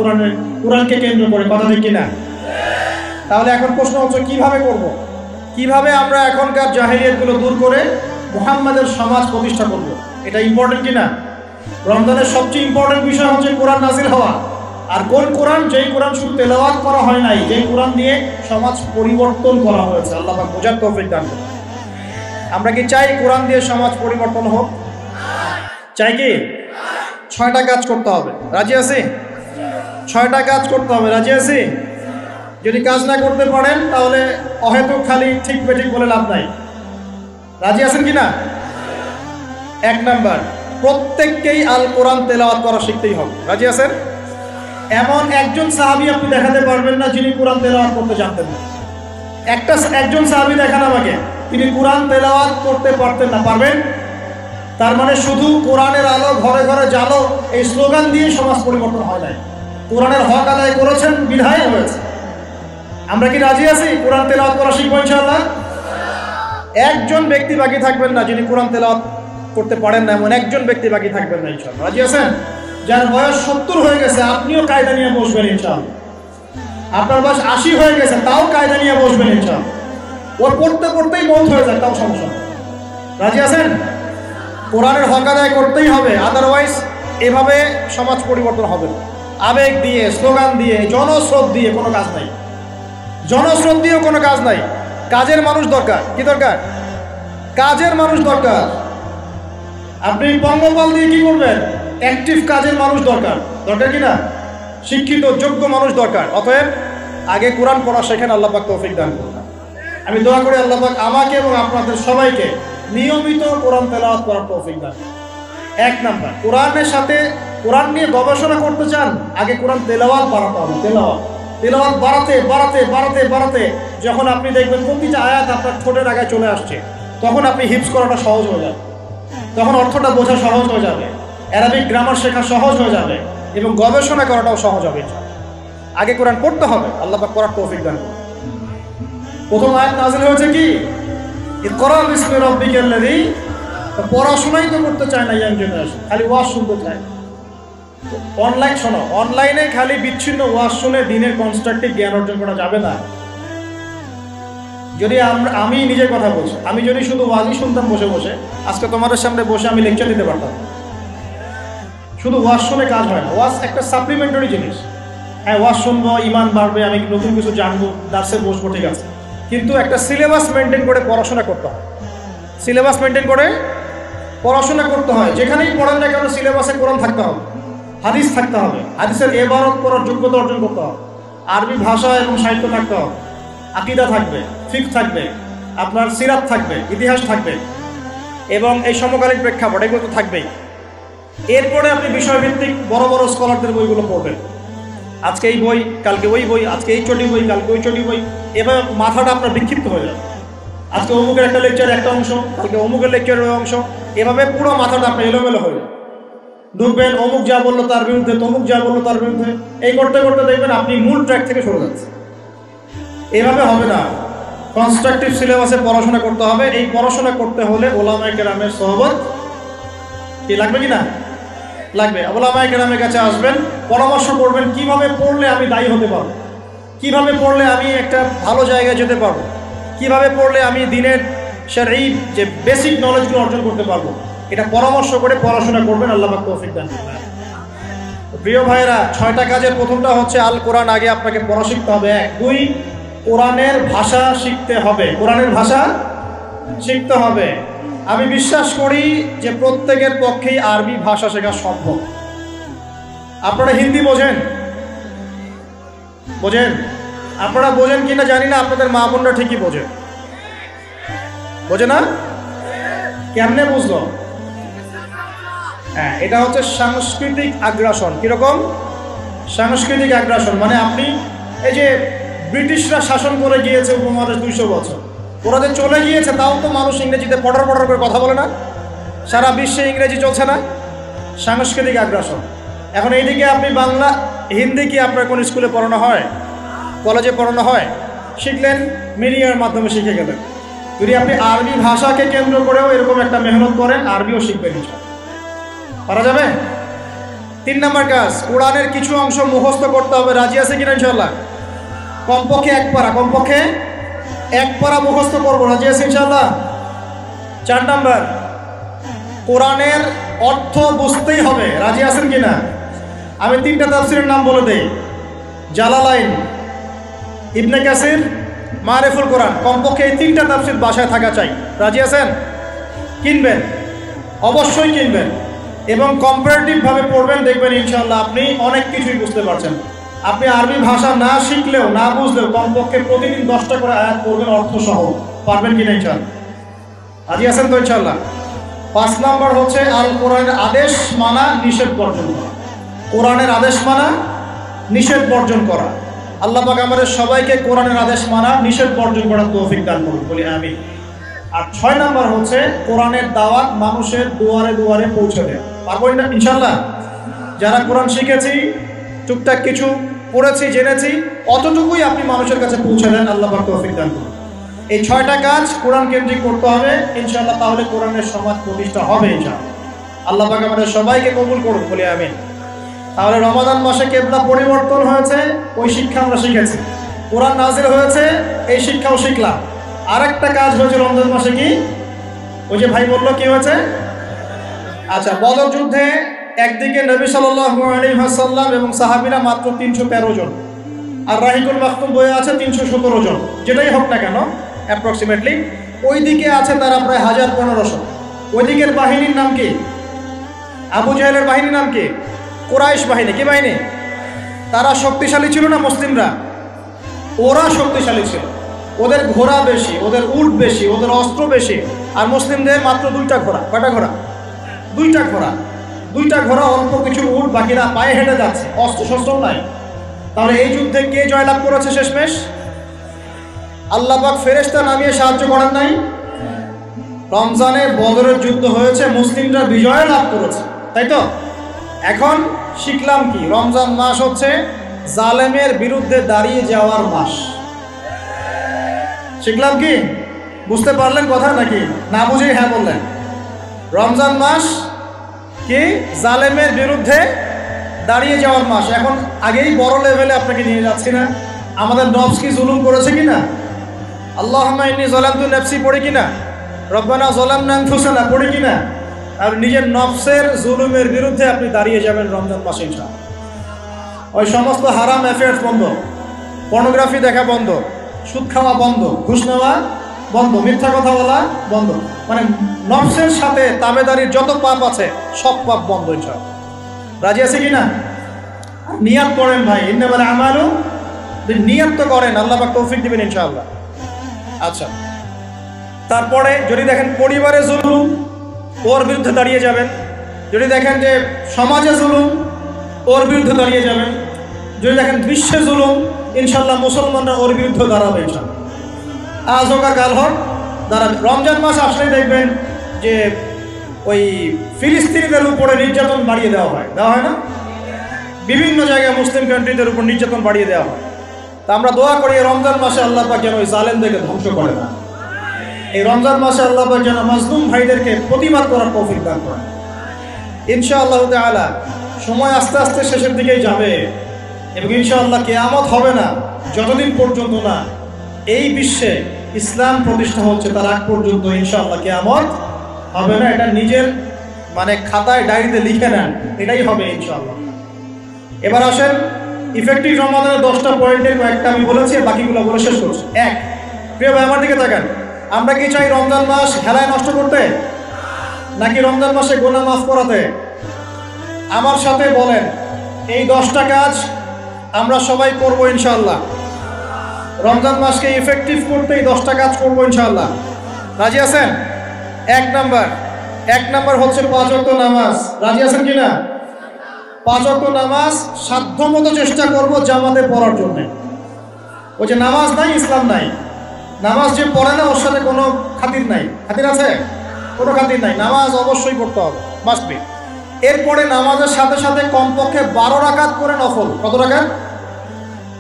কোরআনকে কেন্দ্র করে, কথা ঠিক কিনা? তাহলে এখন প্রশ্ন হচ্ছে কিভাবে করব? কিভাবে আমরা এখনকার জাহেলিয়াতগুলো দূর করে মুহাম্মাদের সমাজ প্রতিষ্ঠা করব? এটা ইম্পর্টেন্ট কিনা? রমজানের সবচেয়ে ইম্পর্টেন্ট বিষয় হচ্ছে কোরআন নাজিল হওয়া। আর কোন কোরআন? যেই কোরআন শুধু তেলাওয়াত করা হয় নাই, যেই কোরআন দিয়ে সমাজ পরিবর্তন করা হয়েছে। আল্লাহ পাক বোঝার তৌফিক দান করুন। আমরা কি চাই কোরআন দিয়ে সমাজ পরিবর্তন হোক? চাই কি? 6টা কাজ করতে হবে, রাজি আছি? 6টা কাজ করতে হবে, রাজি আছি? যদি কাজ না করতে পারেন তাহলে অহেতুক খালি ঠিক বেঠিক বলে লাভ নাই। রাজি আছেন কিনা? 1 নাম্বার, প্রত্যেককেই আল কোরআন তেলাওয়াত করা শিখতেই হবে। রাজি আছেন? এমন একজন সাহাবী আপনি দেখাতে পারবেন না যিনি কোরআন তেলাওয়াত করতে জানতেন না। একজন সাহাবী দেখান আমাকে, তিনি কোরআন তেলাওয়াত করতে পারতেন না। পারবেন? তার মানে শুধু কোরআনের আলো ঘরে ঘরে জ্বালো এই স্লোগান দিয়ে সমাজ পরিবর্তন হয় নাই। কোরআনের হক আদায় করেছেন বিধায় হয়েছে। আমরা কি রাজি আছি কোরআন তেলাওয়াত করা শিখবো ইনশাআল্লাহ? একজন ব্যক্তি বাকি থাকবেন না যিনি কোরআন তেলাওয়াত করতে পারেন না, এমন একজন ব্যক্তি বাকি থাকবেন না ইনশাআল্লাহ। রাজি আছেন? যার বয়স 70 হয়ে গেছে আপনিও কায়দা নিয়ে বসবেন ইনশাআল্লাহ। আপনার বয়স 80 হয়ে গেছে তাও কায়দা নিয়ে বসবেন ইনশাআল্লাহ। ওর পড়তে পড়তেই মৌত হয়ে যায়, তাও সমস্যা। রাজি আছেন? কোরআনের হক আদায় করতেই হবে, আদারওয়াইজ এভাবে সমাজ পরিবর্তন হবে না। আবেগ দিয়ে, স্লোগান দিয়ে, জনস্রোত দিয়ে কোনো কাজ নাই। জনস্রোত দিয়েও কোনো কাজ নাই। কাজের মানুষ দরকার। কি দরকার? কাজের মানুষ দরকার। আপনি পঙ্গপাল দিয়ে কি করবেন? অ্যাক্টিভ কাজের মানুষ দরকার। দরকার কি না? শিক্ষিত যোগ্য মানুষ দরকার। অতএব আগে কোরআন পড়া শেখেন। আল্লাহ পাক তৌফিক দান করুন। আমি দোয়া করি আল্লাহ পাক আমাকে এবং আপনাদের সবাইকে নিয়মিত কোরআন তেলাওয়াত করার তৌফিক দান। 1 নাম্বার, কোরআনের সাথে কোরআন নিয়ে গবেষণা করতে চান, আগে কোরআন তেলাওয়াত বাড়াতে হবে। তেলাওয়াত বাড়াতে বাড়াতে বাড়াতে বাড়াতে যখন আপনি দেখবেন প্রতিটা আয়াত আপনার ঠোঁটের আগে চলে আসছে, তখন আপনি হিফজ করাটা সহজ হয়ে যাবে, তখন অর্থটা বোঝা সহজ হয়ে যাবে, অ্যারাবিক গ্রামার শেখা সহজ হয়ে যাবে এবং গবেষণা করাটাও সহজ হবে। আগে কোরআন পড়তে হবে। আল্লাহ পাক করার তৌফিক দান করুন। প্রথম আয়াত নাযিল হয়েছে কি? ইকরা বিসমি রাব্বিকাল্লাযী, পড়াশোনাই তো করতে চায় না ইয়াং জেনারেশন, খালি ওয়াজ শুনতে চায়। অনলাইন শোনো, অনলাইনে খালি বিচ্ছিন্ন ওয়াজ শুনে দিনের কনস্ট্রাকটিভ জ্ঞান অর্জন করা যাবে না। যদি আমি নিজের কথা বলছি, আমি যদি শুধু ওয়াজই শুনতাম বসে বসে, আজকে তোমাদের সামনে বসে আমি লেকচার দিতে পারতাম। শুধু ওয়াজ শুনে কাজ হয় না, ওয়াজ একটা সাপ্লিমেন্টারি জিনিস। হ্যাঁ, ওয়াজ শুনবো, ইমান বাড়বে, আমি নতুন কিছু জানবো, দার্সে বসবো, ঠিক আছে, কিন্তু একটা সিলেবাস মেনটেন করে পড়াশোনা করতে হয়। সিলেবাস মেনটেন করে পড়াশোনা করতে হয়। যেখানেই পড়েন না কেন সিলেবাসে কোরআন থাকতে হবে, হাদিস থাকতে হবে, হাদিসের ইবারত করার যোগ্যতা অর্জন করতে হবে, আরবি ভাষা এবং সাহিত্য থাকতে হবে, আকীদা থাকবে, ফিকহ থাকবে, আপনার সিরাত থাকবে, ইতিহাস থাকবে, এবং এই সমকালীন প্রেক্ষাপট এগুলো তো থাকবেই। এরপরে আপনি বিষয়ভিত্তিক বড় বড় স্কলারদের বইগুলো পড়বেন। আজকে এই বই, কালকে ওই বই, আজকে এই চটি বই, কালকে ওই চটি বই, এভাবে মাথাটা আপনার বিক্ষিপ্ত হয়ে যাবে। আজকে অমুকের একটা লেকচার একটা অংশ, কালকে অমুকের লেকচারের অংশ, এভাবে পুরো মাথাটা আপনার এলোমেলো হয়ে যাবে। ঢুকবেন, অমুক যা বললো তার বিরুদ্ধে, তমুক যা বললো তার বিরুদ্ধে, এই করতে করতে দেখবেন আপনি মূল ট্র্যাক থেকে সরে যাচ্ছে। এভাবে হবে না, কনস্ট্রাকটিভ সিলেবাসে পড়াশোনা করতে হবে। এই পড়াশোনা করতে হলে ওলামায়ে কেরামের সোহবত কি লাগবে, কি না লাগবে? ওলামায়ে কেরামের কাছে আসবেন, পরামর্শ করবেন কিভাবে পড়লে আমি দায়ী হতে পারবো, কিভাবে পড়লে আমি একটা ভালো জায়গায় যেতে পারবো, কিভাবে পড়লে আমি দিনের শরঈ যে বেসিক নলেজগুলো অর্জন করতে পারবো, এটা পরামর্শ করে পড়াশোনা করবেন। আল্লাহ পাক তৌফিক দান করুন। প্রিয় ভাইরা, 6টা কাজের প্রথমটা হচ্ছে আল কোরআন, আগে আপনাকে পড়া শিখতে হবে। 1, 2, কোরআনের ভাষা শিখতে হবে, কোরআনের ভাষা শিখতে হবে। আমি বিশ্বাস করি যে প্রত্যেকের পক্ষেই আরবি ভাষা শেখা সম্ভব। আপনারা হিন্দি বোঝেন? বোঝেন? আপনারা বোঝেন কিনা জানি না, আপনাদের মা বোনরা ঠিকই বোঝে। বোঝে না? কেমনে বুঝলো? হ্যাঁ, এটা হচ্ছে সাংস্কৃতিক আগ্রাসন। কিরকম সাংস্কৃতিক আগ্রাসন? মানে আপনি এই যে ব্রিটিশরা শাসন করে গিয়েছে উপমহাদেশ 200 বছর, ওরা যে চলে গিয়েছে, তাও তো মানুষ ইংরেজিতে পড়ার করে কথা বলে না? সারা বিশ্বে ইংরেজি চলছে না? সাংস্কৃতিক আগ্রাসন। এখন এইদিকে আপনি বাংলা, হিন্দি কি আপনার কোন স্কুলে পড়ানো হয়, কলেজে পড়ানো হয়? শিখলেন, মিডিয়ার মাধ্যমে শিখে গেলেন। যদি আপনি আরবি ভাষাকে কেন্দ্র করেও এরকম একটা মেহনত করেন, আরবিও শিখবেন, পারা যাবে। 3 নম্বর কাজ, কোরআনের কিছু অংশ মুখস্থ করতে হবে। রাজি আছে কিনা ইনশাআল্লাহ? কমপক্ষে 1 পারা, কমপক্ষে 1 পারা মুখস্থ করবো। রাজি আছে ইনশাআল্লাহ? 4 নম্বর, কোরআনের অর্থ বুঝতেই হবে। রাজি আছেন কিনা? আমি 3টা তাফসীরের নাম বলে দেই। জালালাইন, ইবনে কাসির, মারিফুল কোরআন। কমপক্ষে এই 3টা তাফসীর বাসায় থাকা চাই। রাজি আছেন? কিনবেন, অবশ্যই কিনবেন, এবং কম্পারেটিভভাবে পড়বেন। দেখবেন ইনশাআল্লাহ আপনি অনেক কিছুই বুঝতে পারছেন। আপনি আরবি ভাষা না শিখলেও, না বুঝলেও, কমপক্ষে প্রতিদিন 10টা করে আয়াত পড়বেন অর্থ সহ। পারবেন কিনা ইনশাআল্লাহ? রাজি আছেন তো ইনশাআল্লাহ? 5 নম্বর হচ্ছে আল কোরআনের আদেশ মানা, নিষেধ বর্জন করা। কোরআনের আদেশ মানা, নিষেধ বর্জন করা। আল্লাহ পাক আমাদের সবাইকে কোরআনের আদেশ মানা, নিষেধ বর্জন করার তৌফিক দান করুন, বলি আমিন। আর 6 নম্বর হচ্ছে কোরআনের দাওয়াত মানুষের দুয়ারে দুয়ারে পৌঁছে দেয়। পারবো না ইনশাআল্লাহ? যারা কোরআন শিখেছি, টুকটাক কিছু পড়েছি, জেনেছি, অতটুকুই আপনি মানুষের কাছে পৌঁছে দেন। আল্লাহ পাক তৌফিক দান করুন। এই 6টা কাজ কোরআন কেন্দ্রিক করতে হবে ইনশাআল্লাহ, তাহলে কোরআনের সমাজ প্রতিষ্ঠা হবে ইনশাআল্লাহ। আল্লাহ পাক আমাদের সবাইকে কবুল করুন, বলি আমিন। তাহলে রমাদান মাসে কিবলা পরিবর্তন হয়েছে, ওই শিক্ষা আমরা শিখেছি। কোরআন নাজিল হয়েছে, এই শিক্ষাও শিখলাম। আরেকটা কাজ হয়েছে রমজান মাসে, কি? ওই যে ভাই বললো কি হয়েছে? আচ্ছা, বদর যুদ্ধে একদিকে নবী সাল্লাল্লাহু আলাইহি ওয়াসাল্লাম এবং সাহাবীরা মাত্র 313 জন, আর রাহিকুল মাকতুম বইয়ে আছে 317 জন, যেটাই হোক না কেন অ্যাপ্রক্সিমেটলি। ওই দিকে আছে তারা প্রায় 1500। ওই দিকের বাহিনীর নাম কি? আবু জাহেলের বাহিনীর নাম কি? কুরাইশ বাহিনী। কি বাহিনী? তারা শক্তিশালী ছিল না মুসলিমরা? ওরা শক্তিশালী ছিল। ওদের ঘোড়া বেশি, ওদের উট বেশি, ওদের অস্ত্র বেশি। আর মুসলিমদের মাত্র 2টা ঘোড়া। কয়টা ঘোড়া? 2টা ঘোড়া। 2টা ঘোড়া, অল্প কিছু উট, বাকিরা পায়ে হেঁটে যাচ্ছে, অস্ত্র শস্ত্র নাই। তাহলে এই যুদ্ধে কে জয়লাভ করেছে শেষমেশ? আল্লাহ পাক ফেরেশতা নামিয়ে সাহায্য করেন নাই? রমজানে বদরের যুদ্ধ হয়েছে, মুসলিমরা বিজয় লাভ করেছে, তাই তো? এখন শিখলাম কি? রমজান মাস হচ্ছে জালেমের বিরুদ্ধে দাঁড়িয়ে যাওয়ার মাস। শিখলাম কি? বুঝতে পারলেন কথা নাকি না বুঝেই হ্যাঁ বললেন? রমজান মাস কি জালেমের বিরুদ্ধে দাঁড়িয়ে যাওয়ার মাস। এখন আগেই বড় লেভেলে আপনাকে নিয়ে যাচ্ছি না, আমাদের নফস কি জুলুম করেছে কিনা? আল্লাহুম্মা ইন্নী যালামতু নাফসি পড়ি কিনা, রব্বানা যালামনা আনফুসানা পড়ি কিনা? আর নিজের নফসের জুলুমের বিরুদ্ধে আপনি দাঁড়িয়ে যাবেন রমজান মাসে ইনশাআল্লাহ। ওই সমস্ত হারাম অ্যাফেয়ার্স বন্ধ, পর্নোগ্রাফি দেখা বন্ধ, সুদ খাওয়া বন্ধ, ঘুষ নেওয়া বন্ধ, মিথ্যা কথা বলা বন্ধ, মানে নফসের সাথে তাবেদারির যত পাপ আছে সব পাপ বন্ধ ইনশাআল্লাহ। রাজি আছে কিনা? নিয়াত করেন ভাই, ইন্নামাল আমালু, নিয়াত তো করেন, আল্লাহ পাক তৌফিক দিবেন ইনশাআল্লাহ। আচ্ছা, তারপরে যদি দেখেন পরিবারে জুলুম, ওর বিরুদ্ধে দাঁড়িয়ে যাবেন। যদি দেখেন যে সমাজে জুলুম, ওর বিরুদ্ধে দাঁড়িয়ে যাবেন। যদি দেখেন বিশ্বে জুলুম, ইনশাল্লাহ মুসলমানরা ওর বিরুদ্ধে দাঁড়াবে ইনশাল্লাহ। আজ হোক আর কাল হোক দাঁড়াবে। রমজান মাস আসলেই দেখবেন যে ওই ফিলিস্তিনিদের উপরে নির্যাতন বাড়িয়ে দেওয়া হয় না? বিভিন্ন জায়গায় মুসলিম কান্ট্রিদের উপর নির্যাতন বাড়িয়ে দেওয়া হয়। তা আমরা দোয়া করি রমজান মাসে আল্লাহ পাক যেন ওই জালেমদেরকে ধ্বংস করে না। এই রমজান মাসে আল্লাহ পাক যেন মাজলুম ভাইদেরকে প্রতিবাদ করার তৌফিক দান করেন ইনশাআল্লাহ তাআলা। সময় আস্তে আস্তে শেষের দিকেই যাবে এবং ইনশাআল্লাহ কিয়ামত হবে না যতদিন পর্যন্ত না এই বিশ্বে ইসলাম প্রতিষ্ঠা হচ্ছে, তার আগ পর্যন্ত ইনশাআল্লাহ কিয়ামত হবে না। এটা নিজের মানে খাতায় ডায়েরিতে লিখে নেন, এটাই হবে ইনশাআল্লাহ। এবার আসেন ইফেক্টিভ রমাদানের 10টা পয়েন্টের কয়েকটা আমি বলেছি, বাকিগুলো বলে শেষ করছি। এক, প্রিয় ভাই আমার দিকে তাকান, আমরা কি চাই রমজান মাস হেলায় নষ্ট করতে, নাকি রমজান মাসে গুনাহ মাফ করাতে? আমার সাথে বলেন, এই 10টা কাজ আমরা সবাই করব ইনশাআল্লাহ। রমজান মাসকে ইফেক্টিভ করতে এই 10টা কাজ করব ইনশাআল্লাহ। রাজি আছেন? এক নাম্বার হচ্ছে 5 ওয়াক্ত নামাজ। রাজি আছেন কিনা? 5 ওয়াক্ত নামাজ সাধ্যমতো চেষ্টা করব জামাতে পড়ার জন্য। ওই যে নামাজ নাই ইসলাম নাই, নামাজ যে পড়ে না ওর সাথে কোনো খাতির নাই। খাতির আছে? কোনো খাতির নাই। নামাজ অবশ্যই পড়তে হবে, মাস্ট বি। এরপরে নামাজের সাথে সাথে কমপক্ষে 12 রাকাত করে নফল। কত রাকাত?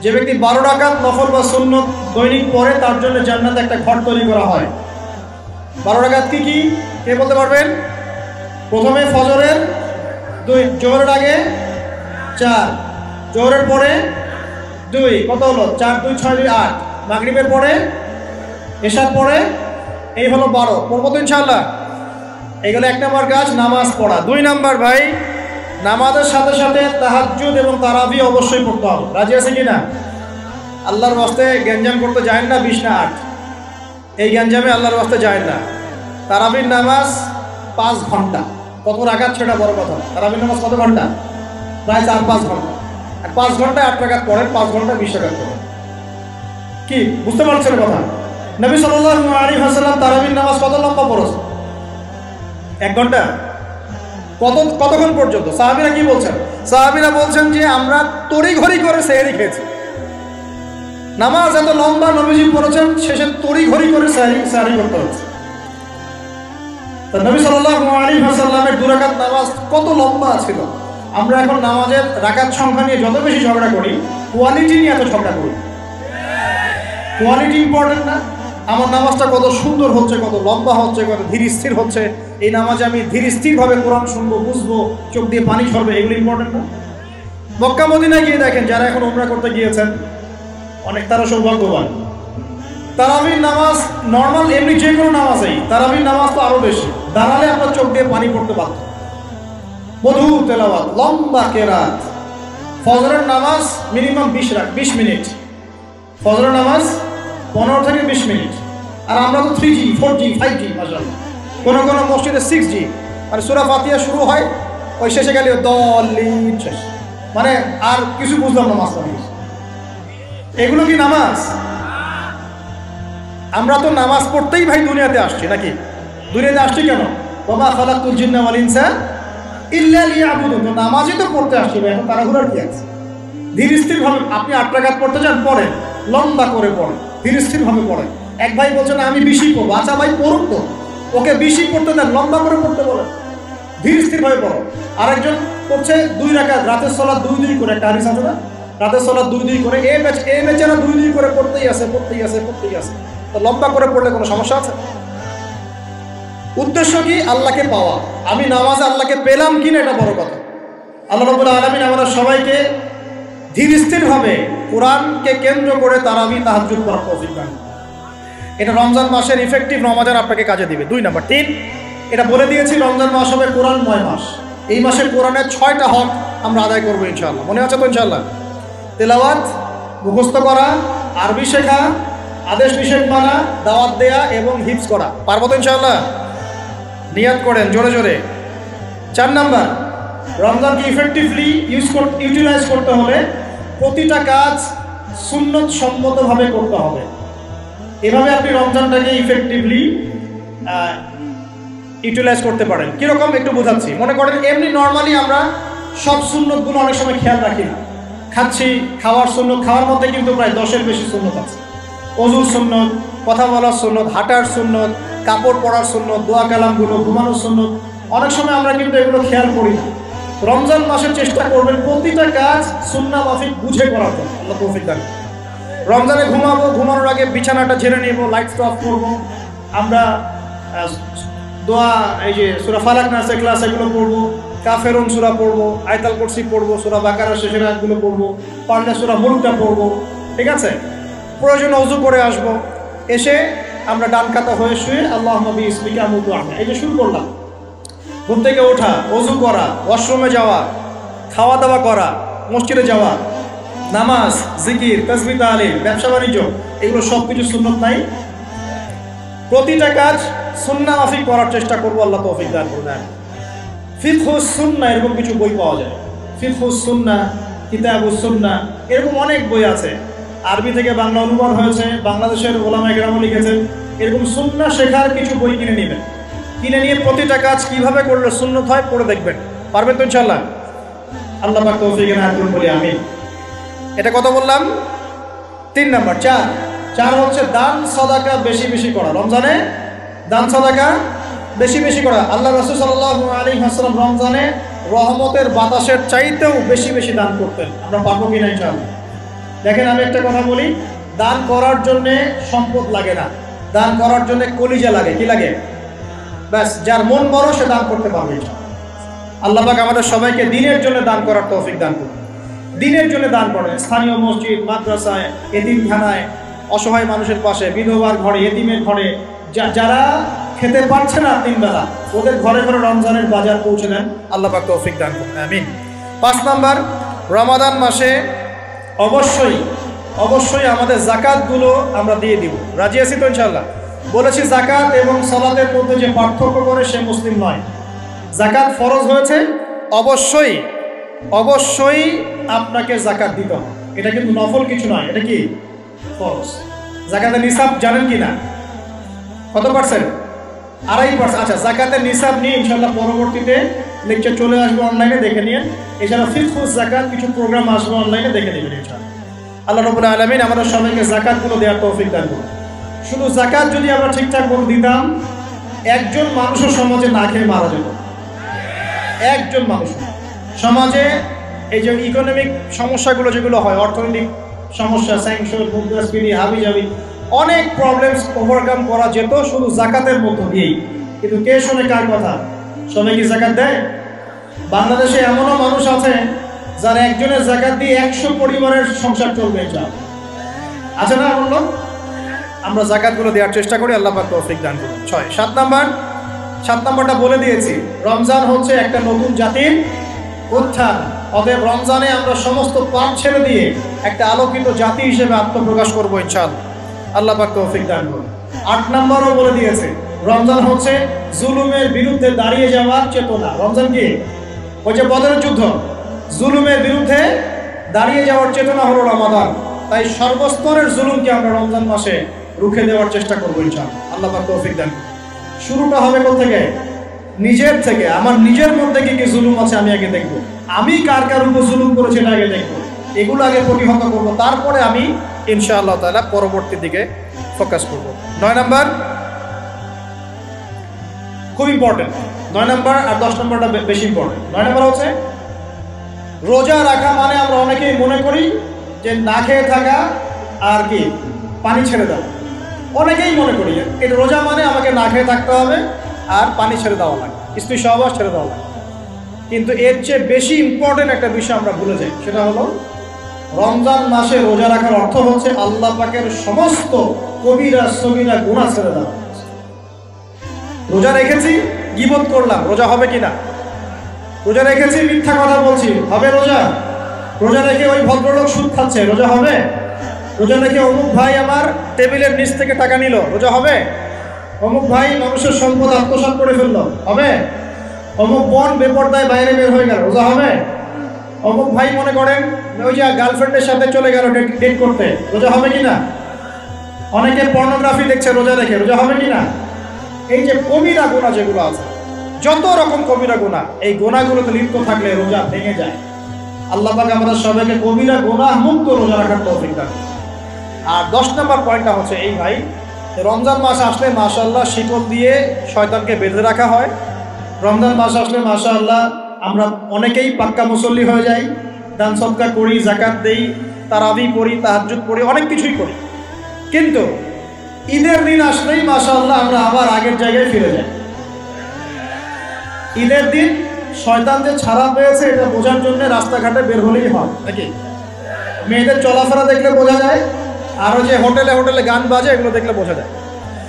যে ব্যক্তি 12 রাকাত নফল বা সুন্নত দৈনিক পড়ে তার জন্য জান্নাতে একটা ঘর তৈরি করা হয়। 12 রাকাত কি কি কে বলতে পারবেন? প্রথমে ফজরের 2, জোহরের আগে 4, জোহরের পরে 2, কত হলো? 4 2 6 2 8, মাগরিবের পরে, এশার পরে, এই হলো 12। পড়বো তো ইনশাআল্লাহ। এইগুলো 1 নম্বর কাজ, নামাজ পড়া। 2 নম্বর ভাই, নামাজের সাথে সাথে তাহাজ্জুদ এবং তারাবি অবশ্যই পড়তে হবে। রাজি আছে কিনা? আল্লাহর ওয়াস্তে গ্যাঞ্জাম করতে যায় না 20 না 8, এই গ্যাঞ্জামে আল্লাহর ওয়াস্তে যায় না। তারাবির নামাজ 5 ঘন্টা। কত রাকাত সেটা বড় কথা। তারাবির নামাজ কত ঘন্টা? প্রায় 4-5 ঘন্টা। আর 5 ঘন্টায় 8 রাকাত পড়েন, 5 ঘন্টায় 20 রাকাত পড়েন। কি বুঝতে পারছেন কথা? নবী সাল্লাল্লাহু আলাইহি ওয়াসাল্লাম তারাবির নামাজ কত লম্বা পড়েছে? 1 ঘন্টা। কতক্ষণ পর্যন্ত? সাহাবীরা কি বলছেন? সাহাবীরা বলছেন যে আমরা তড়িঘড়ি করে সেহরি খেয়েছি। নামাজ এত লম্বা নবীজি পড়েছেন, শেষে তড়িঘড়ি করে সেহরি করতে হচ্ছে। নবী সাল্লাল্লাহু আলাইহি ওয়াসাল্লামের 2 রাকাত নামাজ কত লম্বা ছিল। আমরা এখন নামাজের রাকাত সংখ্যা নিয়ে যত বেশি ঝগড়া করি, কোয়ালিটি নিয়ে এত ঝগড়া করি। কোয়ালিটি ইম্পর্টেন্ট না? আমার নামাজটা কত সুন্দর হচ্ছে, কত লম্বা হচ্ছে, কত ধীর স্থির হচ্ছে, এই নামাজে আমি ধীর স্থিরভাবে কোরআন শুনবো, বুঝবো, চোখ দিয়ে পানি ঝরবে, এগুলো ইম্পর্টেন্ট না? মক্কা মদিনায় গিয়ে দেখেন, যারা এখন উমরা করতে গিয়েছেন অনেক, তারা সৌভাগ্যবান। তারাবির নামাজ নর্মাল এমনি যে কোনো নামাজেই, তারাবির নামাজ তো আরো বেশি। দাঁড়ালে আপনার চোখ দিয়ে পানি পড়তে বাধ্য। মধুর তেলাওয়াত, লম্বা কেরাত। ফজরের নামাজ মিনিমাম 20 মিনিট। ফজরের নামাজ 15 থেকে 20 মিনিট। আর আমরা তো 3G 4G 5G মাশাআল্লাহ, কোনো কোনো মসজিদে 6G। মানে সূরা ফাতিহা শুরু হয়, ওই শেষে গেলে দলিল শেষ, মানে আর কিছু বুঝলাম না মাসলা। এগুলো কি নামাজ? আমরা তো নামাজ পড়তেই ভাই দুনিয়াতে আসছি, নাকি? দুনিয়াতে আসছি কেন? ওয়া খালাকুল জিন্না ওয়াল ইনসা ইল্লা লিয়াবুদুন। তো নামাজই তো পড়তে আসছি ভাই, এখন তাড়াহুড়ার কি আছে? ধীর স্থিরভাবে আপনি 8 রাকাত পড়তে চান, পড়েন, লম্বা করে পড়েন, ধীর স্থিরভাবে পড়েন। এক ভাই বলছেন আমি 20 পড়বো। আচ্ছা ভাই পড়ুন তো, ওকে 20 পড়তে দেন, লম্বা করে পড়তে বলেন, ধীর স্থিরভাবে পড়ো। আরেকজন করছে 2 রাকাত, রাতের সালাত 2-2 করে, একটা হাদিস আছে না? রাতের সালাত 2-2 করে, এই বেচারা 2-2 করে পড়তেই আছে। তো লম্বা করে পড়লে কোনো সমস্যা আছে? উদ্দেশ্য কি? আল্লাহকে পাওয়া। আমি নামাজে আল্লাহকে পেলাম কিনা এটা বড় কথা। আল্লাহ রাব্বুল আলামিন আমাদের সবাইকে ধীর স্থিরভাবে কোরআনকে কেন্দ্র করে তারাবি তাহাজ্জুদ করার তৌফিক দান। এটা রমজান মাসের ইফেক্টিভ রমাদান আপনাকে কাজে দিবে। 2 নাম্বার 3, এটা বলে দিয়েছি রমজান মাস হবে কোরআনময় মাস। এই মাসে কোরআনের 6টা হক আমরা আদায় করবো ইনশাআল্লাহ। মনে আছে তো ইনশাআল্লাহ? তেলাওয়াত, মুখস্থ করা, আরবি শেখা, আদেশ নিষেধ মানা, দাওয়াত দেয়া এবং হিফজ করা। পারবো তো ইনশাআল্লাহ? নিয়াত করেন জোরে জোরে। 4 নাম্বার, রমজানকে ইফেক্টিভলি ইউটিলাইজ করতে হলে প্রতিটা কাজ সুন্নত সম্মতভাবে করতে হবে। এভাবে আপনি রমজানটাকে ইফেক্টিভলি ইউটিলাইজ করতে পারেন। কীরকম একটু বোঝাচ্ছি। মনে করেন এমনি নর্মালি আমরা সব সুন্নতগুলো অনেক সময় খেয়াল রাখি না। খাচ্ছি, খাওয়ার সুন্নত, খাওয়ার মধ্যে কিন্তু প্রায় 10-এর বেশি সুন্নত আছে। ওযুর সুন্নত, কথা বলার সুন্নত, হাঁটার সুন্নত, কাপড় পরার সুন্নত, দোয়া কালামগুলো, ঘুমানোর সুন্নত, অনেক সময় আমরা কিন্তু এগুলো খেয়াল করি না। রমজান মাসের চেষ্টা করবেন প্রতিটা কাজ সুন্নাহ মাফিক বুঝে করার জন্য। আল্লাহ তৌফিক দান। রমজানে ঘুমাবো, ঘুমানোর আগে বিছানাটা ঝেড়ে নেব, লাইটস অফ করবো, আমরা দোয়া এই যে সূরা ফালাক নাস ক্লাস এগুলো পড়বো, কাফেরুন সূরা পড়বো, আয়াতুল কুরসি পড়বো, সূরা বাকারার শেষের আয়াতগুলো পড়বো, পারলে সূরা মুলকটা পড়বো। ঠিক আছে? প্রয়োজনে ওযু করে আসবো, এসে আমরা ডান কাতা হয়ে শুয়ে আল্লাহুম্মা বিইসমিকা আমুতু আহমা, এই যে শুরু করলাম। ঘুম থেকে ওঠা, ওযু করা, ওয়াশরুমে যাওয়া, খাওয়া দাওয়া করা, মসজিদে যাওয়া, নামাজ, জিকির, তাসবিহ, তাহলিল, ব্যবসা বাণিজ্য, এগুলো সব কিছু সুন্নত নাই? প্রতিটা কাজ সুন্নাহ মাফিক করার চেষ্টা করবো। আল্লাহ তৌফিক দান করুন। ফিকহুস সুন্নাহ এরকম কিছু বই পাওয়া যায়। ফিকহুস সুন্নাহ, কিতাবুস সুন্নাহ, এরকম অনেক বই আছে। আরবি থেকে বাংলা অনুবাদ হয়েছে, বাংলাদেশের ওলামায়ে কেরাম লিখেছেন। এরকম সুন্নাহ শেখার কিছু বই কিনে নেবেন। কিনে নিয়ে প্রতিটা কাজ কিভাবে করলে সুন্নত হয় পড়ে দেখবেন। পারবেন তো ইনশাআল্লাহ? আল্লাহ পাক তৌফিক দান করুন বলি আমিন। এটা কত বললাম? 3 নাম্বার। 4 হচ্ছে দান সাদাকা বেশি বেশি করা। রমজানে দান সাদাকা বেশি বেশি করা। আল্লাহ রাসূল সাল্লাল্লাহু আলাইহি ওয়াসাল্লাম রমজানে রহমতের বাতাসের চাইতেও বেশি বেশি দান করতেন। আমরা পারবো কিনা ইনশাআল্লাহ? দেখেন, আমি একটা কথা বলি, দান করার জন্যে সম্পদ লাগে না, দান করার জন্যে কলিজা লাগে। কি লাগে? ব্যাস, যার মন বড় সে দান করতে পারবে। আল্লাহ পাক আমাদের সবাইকে দিনের জন্য দান করার তৌফিক দান করুন। দিনের জন্য দান করেন। স্থানীয় মসজিদ, মাদ্রাসায়, এতিমখানায়, অসহায় মানুষের পাশে, বিধবার ঘরে, এতিমের ঘরে, যারা খেতে পারছে না 3 বেলা, ওদের ঘরে ঘরে রমজানের বাজার পৌঁছে দেন। আল্লাহ পাক তৌফিক দান করুন আমিন। 5 নাম্বার, রমাদান মাসে অবশ্যই অবশ্যই আমাদের জাকাতগুলো আমরা দিয়ে দিব। রাজি আছি তো ইনশাআল্লাহ? বলেছি জাকাত এবং সালাতের মধ্যে যে পার্থক্য করে সে মুসলিম নয়। জাকাত ফরজ হয়েছে, অবশ্যই অবশ্যই আপনাকে জাকাত দিতে হবে। এটা কিন্তু নফল কিছু নয়, এটা কি ফরজ। জাকাতের নিসাব জানেন কি না? কত পার্সেন্ট? 2.5%। আচ্ছা, জাকাতের নিসাব নিয়ে ইনশাআল্লাহ পরবর্তীতে লেকচার চলে আসবে, অনলাইনে দেখে নিন। এছাড়া ফিকহুস জাকাত কিছু প্রোগ্রাম আসবে, অনলাইনে দেখে নেবেন ইনশাআল্লাহ। আল্লাহ রাব্বুল আলামিন আমাদের সবাইকে জাকাতগুলো দেওয়ার তৌফিক দান করুন। শুধু জাকাত যদি আমরা ঠিকঠাক করে দিতাম, একজন মানুষও সমাজে না খেয়ে মারা যেত। একজন মানুষ সমাজে এই যে ইকোনমিক সমস্যাগুলো যেগুলো হয়, অর্থনৈতিক সমস্যা, স্যাংশন, মুদ্রাস্ফীতি, হাবিজাবি, অনেক প্রবলেমস ওভারকাম করা যেত শুধু জাকাতের মধ্য দিয়েই। কিন্তু কে শোনে কার কথা? সবাই কি জাকাত দেয়? বাংলাদেশে এমনও মানুষ আছে যার একজনের জাকাত দিয়ে 100 পরিবারের সংসার চলবে। আছে না? বললো আমরা জাকাতগুলো দেওয়ার চেষ্টা করি। আল্লাহ পাক তৌফিক দান করুন। 7 নাম্বারটা বলে দিয়েছি, রমজান হচ্ছে একটা নতুন জাতির উত্থান। অতএব রমজানে আমরা সমস্ত পাপ ছেড়ে দিয়ে একটা আলোকিত জাতি হিসেবে আত্মপ্রকাশ করবো ইনশাআল্লাহ। আল্লাহ পাক তৌফিক দান করুন। 8 নাম্বারও বলে দিয়েছে, রমজান হচ্ছে জুলুমের বিরুদ্ধে দাঁড়িয়ে যাওয়ার চেতনা। রমজান কি? ওই যে বদরের যুদ্ধ, জুলুমের বিরুদ্ধে দাঁড়িয়ে যাওয়ার চেতনা হলো রমাদান। তাই সর্বস্তরের জুলুমকে আমরা রমজান মাসে রুখে দেওয়ার চেষ্টা করবো ইনশাআল্লাহ। আল্লাহ পাক তৌফিক দান। শুরুটা হবে কোথা থেকে? নিজের থেকে। আমার নিজের মধ্যে কি কি জুলুম আছে আমি আগে দেখবো। আমি কার কার উপর জুলুম করেছি এটা আগে দেখবো। এগুলো আগে প্রতিহত করবো, তারপরে আমি ইনশাআল্লাহ তাআলা পরবর্তী দিকে ফোকাস করবো। 9 নাম্বার খুব ইম্পর্টেন্ট। 9 নাম্বার আর 10 নাম্বারটা বেশি ইম্পর্টেন্ট। 9 নাম্বার হচ্ছে রোজা রাখা মানে আমরা অনেকেই মনে করি যে না খেয়ে থাকা আর কি পানি ছেড়ে দেওয়া। অনেকেই মনে করি এটা রোজা মানে আমাকে না খেয়ে থাকতে হবে আর পানি ছেড়ে দেওয়া লাগে, স্ত্রী সহবাস ছেড়ে দেওয়া লাগে। কিন্তু এর চেয়ে বেশি ইম্পর্টেন্ট একটা বিষয় আমরা ভুলে যাই, সেটা হলো রমজান মাসে রোজা রাখার অর্থ হচ্ছে আল্লাহ পাকের সমস্ত কবিরা সগীরা গুনাহ ছেড়ে দেওয়া। রোজা রেখেছি, গীবত করলাম, রোজা হবে কিনা? রোজা রেখেছি, মিথ্যা কথা বলছি, হবে রোজা? রোজা রেখে ওই ভদ্রলোক সুদ খাচ্ছে, রোজা হবে? রোজা রেখে অমুক ভাই আমার টেবিলের নিচ থেকে টাকা নিল, রোজা হবে? অমুক ভাই মানুষের সম্পদ আত্মসাৎ করে ফেললো, হবে? অমুক বোন বেপরদায় বাইরে বের হয়ে গেল, রোজা হবে? অমুক ভাই মনে করেন ওই যে গার্লফ্রেন্ডের সাথে চলে গেল ডেট করতে, রোজা হবে কিনা? অনেকে পর্নোগ্রাফি দেখছে রোজা রেখে, রোজা হবে কিনা? এই যে কবিরা গুনাহ যেগুলো আছে, যত রকম কবিরা গুনাহ, এই গুনাহগুলোতে লিপ্ত থাকলে রোজা ভেঙে যায়। আল্লাহ পাক আমাদের সবাইকে কবিরা গুনাহ মুক্ত রোজা রাখার তৌফিক দান। আর 10 নম্বর পয়েন্টটা হচ্ছে এই ভাই, রমজান মাস আসলে মাশাআল্লাহ শিকল দিয়ে শয়তানকে বেঁধে রাখা হয়। রমজান মাস আসলে মাশাআল্লাহ আমরা অনেকেই পাক্কা মুসল্লি হয়ে যাই, দান সদকা করি, যাকাত দেই, তারাবি পড়ি, তাহাজ্জুদ পড়ি, অনেক কিছুই করি। কিন্তু ঈদের দিন আসলেই মাশাআল্লাহ আমরা আবার আগের জায়গায় ফিরে যাই। ঈদের দিন শয়তান যে ছাড়া পেয়েছে এটা বোঝার জন্য রাস্তাঘাটে বের হলেই হয় নাকি? মেয়েদের চলাফেরা দেখলে বোঝা যায়, আরও যে হোটেলে হোটেলে গান বাজে এগুলো দেখলে বোঝা যায়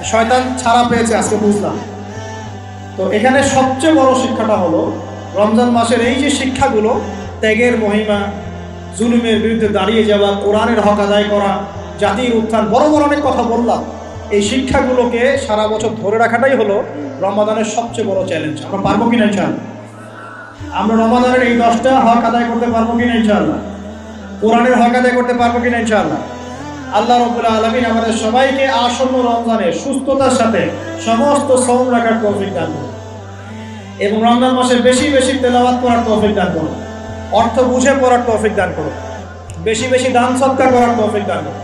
শয়তান ছাড়া পেয়েছে, আজকে বুঝলাম। তো এখানে সবচেয়ে বড় শিক্ষাটা হলো রমজান মাসের এই যে শিক্ষাগুলো, ত্যাগের মহিমা, জুলুমের বিরুদ্ধে দাঁড়িয়ে যাওয়া, কোরআনের হক আদায় করা, জাতির উত্থান, বড় বড় অনেক কথা বললাম। এই শিক্ষাগুলোকে সারা বছর ধরে রাখাটাই হলো রমাদানের সবচেয়ে বড় চ্যালেঞ্জ। আমরা পারবো কিনা ইনশাআল্লাহ? আমরা রমাদানের এই 10টা হক আদায় করতে পারবো কিনা ইনশাআল্লাহ? কোরআনের হক আদায় করতে পারবো কিনা ইনশাআল্লাহ? আল্লাহ রাব্বুল আলামিন আমাদের সবাইকে আসন্ন রমজানে সুস্থতার সাথে সমস্ত সওম রাখার তৌফিক দান করুন এবং রমজান মাসে বেশি বেশি তেলাওয়াত করার তৌফিক দান করুন, অর্থ বুঝে পড়ার তৌফিক দান করুন, বেশি বেশি দান সদকা করার তৌফিক দান করুন,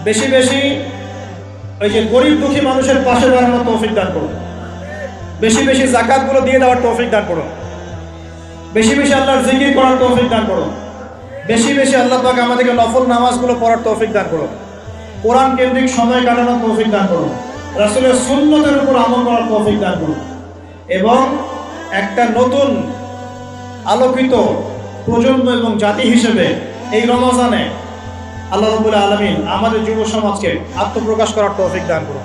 বেশি বেশি ওই যে গরিব দুঃখী মানুষের পাশে দাঁড়ানোর তৌফিক দান করুন, বেশি বেশি যাকাতগুলো দিয়ে দেওয়ার তৌফিক দান করুন, বেশি বেশি আল্লাহর জিকির করার তৌফিক দান করুন, বেশি বেশি আল্লাহ পাক আমাদেরকে নফল নামাজগুলো পড়ার তৌফিক দান করুন, কোরআন কেন্দ্রিক সময় কাটানোর তৌফিক দান করুন, রাসূলের সুন্নতের উপর আমল করার তৌফিক দান করুন এবং একটা নতুন আলোকিত প্রজন্ম এবং জাতি হিসেবে এই রমজানে আল্লাহ রাব্বুল আলামিন আমাদের যুব সমাজকে আত্মপ্রকাশ করার তৌফিক দান করুন।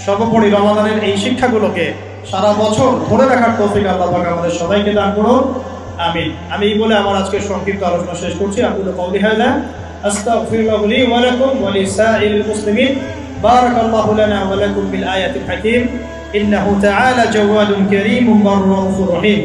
সর্বোপরি রমজানের এই শিক্ষাগুলোকে সারা বছর ধরে রাখার তৌফিক আল্লাহ পাক আমাদের সবাইকে দান করুন, আমিন। আমি এই বলে আমার আজকের সংক্ষিপ্ত আলোচনা শেষ করছি। আকুলু কওলি হাযা আস্তাগফিরুল্লাহ লি ওয়া লাকুম ওয়া লিসাইরিল মুসলিমিন। বারাকাল্লাহু লানা ওয়া লাকুম বিল আয়াতিল হাকীম। ইন্নাহু তাআলা জাওয়াদুন কারীমুন বাররুফুর রহিম।